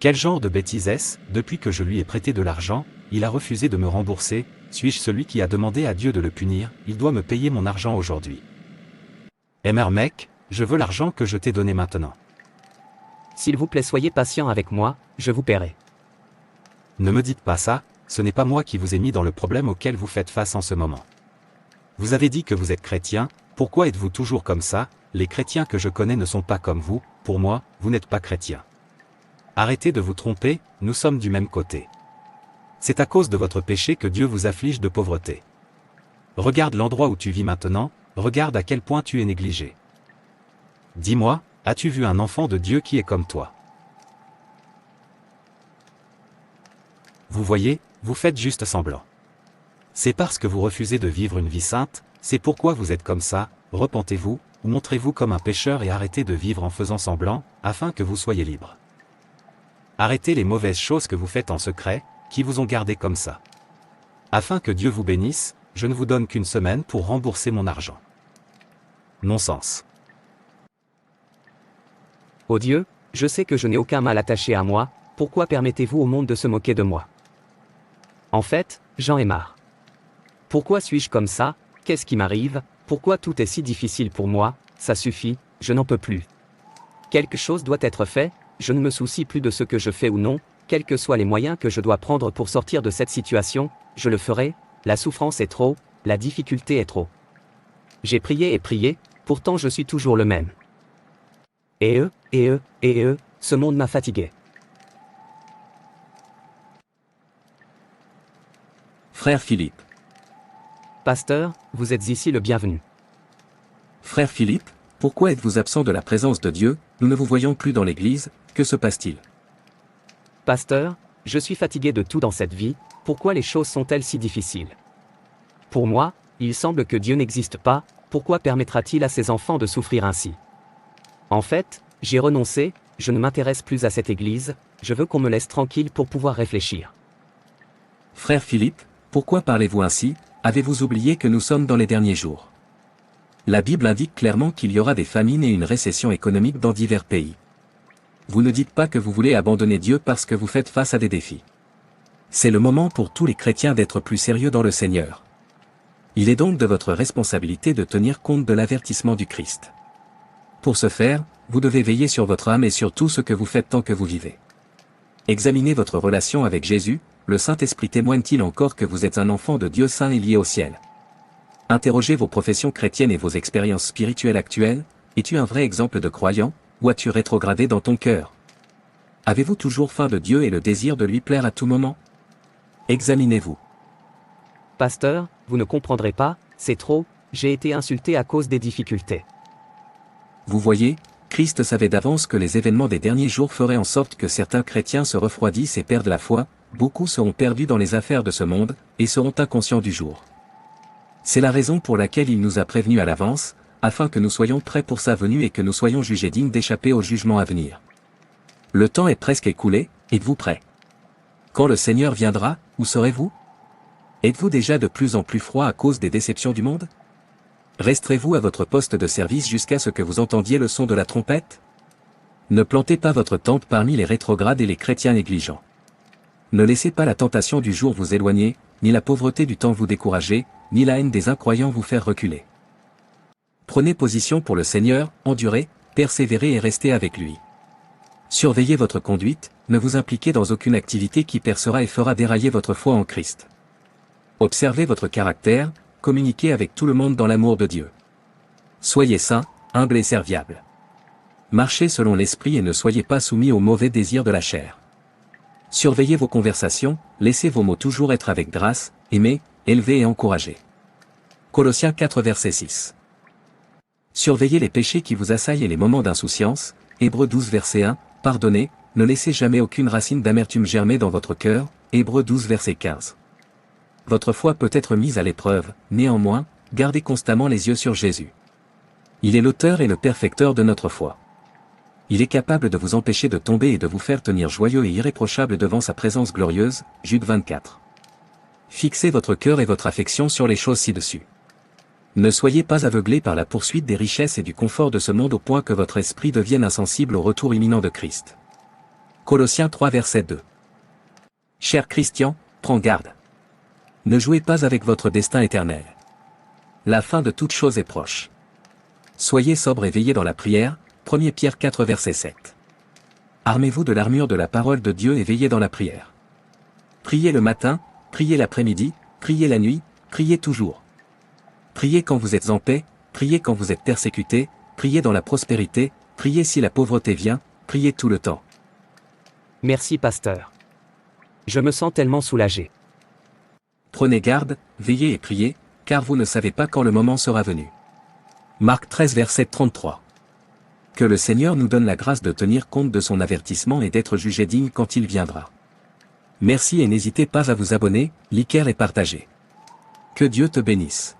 Quel genre de bêtise est-ce? Depuis que je lui ai prêté de l'argent, il a refusé de me rembourser. Suis-je celui qui a demandé à Dieu de le punir? Il doit me payer mon argent aujourd'hui. Mec, je veux l'argent que je t'ai donné maintenant. S'il vous plaît, soyez patient avec moi, je vous paierai. Ne me dites pas ça, ce n'est pas moi qui vous ai mis dans le problème auquel vous faites face en ce moment. Vous avez dit que vous êtes chrétien, pourquoi êtes-vous toujours comme ça? Les chrétiens que je connais ne sont pas comme vous, pour moi, vous n'êtes pas chrétien. Arrêtez de vous tromper, nous sommes du même côté. C'est à cause de votre péché que Dieu vous afflige de pauvreté. Regarde l'endroit où tu vis maintenant, regarde à quel point tu es négligé. Dis-moi, as-tu vu un enfant de Dieu qui est comme toi? Vous voyez, vous faites juste semblant. C'est parce que vous refusez de vivre une vie sainte, c'est pourquoi vous êtes comme ça. Repentez-vous, ou montrez-vous comme un pécheur et arrêtez de vivre en faisant semblant, afin que vous soyez libre. Arrêtez les mauvaises choses que vous faites en secret, qui vous ont gardé comme ça. Afin que Dieu vous bénisse, je ne vous donne qu'une semaine pour rembourser mon argent. Non-sens. Ô Dieu, je sais que je n'ai aucun mal attaché à moi, pourquoi permettez-vous au monde de se moquer de moi? En fait, j'en ai marre. Pourquoi suis-je comme ça? Qu'est-ce qui m'arrive? Pourquoi tout est si difficile pour moi? Ça suffit, je n'en peux plus. Quelque chose doit être fait, je ne me soucie plus de ce que je fais ou non, quels que soient les moyens que je dois prendre pour sortir de cette situation, je le ferai, la souffrance est trop, la difficulté est trop. J'ai prié et prié, pourtant je suis toujours le même. Et ce monde m'a fatigué. Frère Philippe. Pasteur, vous êtes ici le bienvenu. Frère Philippe, pourquoi êtes-vous absent de la présence de Dieu? Nous ne vous voyons plus dans l'église, que se passe-t-il? Pasteur, je suis fatigué de tout dans cette vie, pourquoi les choses sont-elles si difficiles? Pour moi, il semble que Dieu n'existe pas, pourquoi permettra-t-il à ses enfants de souffrir ainsi? En fait, j'ai renoncé, je ne m'intéresse plus à cette église, je veux qu'on me laisse tranquille pour pouvoir réfléchir. Frère Philippe, pourquoi parlez-vous ainsi? Avez-vous oublié que nous sommes dans les derniers jours? La Bible indique clairement qu'il y aura des famines et une récession économique dans divers pays. Vous ne dites pas que vous voulez abandonner Dieu parce que vous faites face à des défis. C'est le moment pour tous les chrétiens d'être plus sérieux dans le Seigneur. Il est donc de votre responsabilité de tenir compte de l'avertissement du Christ. Pour ce faire, vous devez veiller sur votre âme et sur tout ce que vous faites tant que vous vivez. Examinez votre relation avec Jésus, le Saint-Esprit témoigne-t-il encore que vous êtes un enfant de Dieu saint et lié au ciel? Interrogez vos professions chrétiennes et vos expériences spirituelles actuelles, es-tu un vrai exemple de croyant, ou as-tu rétrogradé dans ton cœur? Avez-vous toujours faim de Dieu et le désir de lui plaire à tout moment? Examinez-vous. Pasteur, vous ne comprendrez pas, c'est trop, j'ai été insulté à cause des difficultés. Vous voyez, Christ savait d'avance que les événements des derniers jours feraient en sorte que certains chrétiens se refroidissent et perdent la foi, beaucoup seront perdus dans les affaires de ce monde, et seront inconscients du jour. C'est la raison pour laquelle il nous a prévenus à l'avance, afin que nous soyons prêts pour sa venue et que nous soyons jugés dignes d'échapper au jugement à venir. Le temps est presque écoulé, êtes-vous prêts? Quand le Seigneur viendra, où serez-vous? Êtes-vous déjà de plus en plus froid à cause des déceptions du monde? Resterez-vous à votre poste de service jusqu'à ce que vous entendiez le son de la trompette? Ne plantez pas votre tente parmi les rétrogrades et les chrétiens négligents. Ne laissez pas la tentation du jour vous éloigner, ni la pauvreté du temps vous décourager, ni la haine des incroyants vous faire reculer. Prenez position pour le Seigneur, endurez, persévérez et restez avec lui. Surveillez votre conduite, ne vous impliquez dans aucune activité qui percera et fera dérailler votre foi en Christ. Observez votre caractère, communiquez avec tout le monde dans l'amour de Dieu. Soyez saints, humbles et serviables. Marchez selon l'esprit et ne soyez pas soumis aux mauvais désirs de la chair. Surveillez vos conversations, laissez vos mots toujours être avec grâce, aimez, élevez et encouragez. Colossiens 4 verset 6. Surveillez les péchés qui vous assaillent et les moments d'insouciance, Hébreux 12 verset 1, pardonnez, ne laissez jamais aucune racine d'amertume germer dans votre cœur, Hébreux 12 verset 15. Votre foi peut être mise à l'épreuve, néanmoins, gardez constamment les yeux sur Jésus. Il est l'auteur et le perfecteur de notre foi. Il est capable de vous empêcher de tomber et de vous faire tenir joyeux et irréprochable devant sa présence glorieuse, Jude 24. Fixez votre cœur et votre affection sur les choses ci-dessus. Ne soyez pas aveuglés par la poursuite des richesses et du confort de ce monde au point que votre esprit devienne insensible au retour imminent de Christ. Colossiens 3 verset 2. Cher Christian, prends garde. Ne jouez pas avec votre destin éternel. La fin de toute chose est proche. Soyez sobre et veillez dans la prière, 1 Pierre 4 verset 7. Armez-vous de l'armure de la parole de Dieu et veillez dans la prière. Priez le matin, priez l'après-midi, priez la nuit, priez toujours. Priez quand vous êtes en paix, priez quand vous êtes persécuté, priez dans la prospérité, priez si la pauvreté vient, priez tout le temps. Merci pasteur. Je me sens tellement soulagé. Prenez garde, veillez et priez, car vous ne savez pas quand le moment sera venu. Marc 13 verset 33. Que le Seigneur nous donne la grâce de tenir compte de son avertissement et d'être jugé digne quand il viendra. Merci et n'hésitez pas à vous abonner, liker et partager. Que Dieu te bénisse.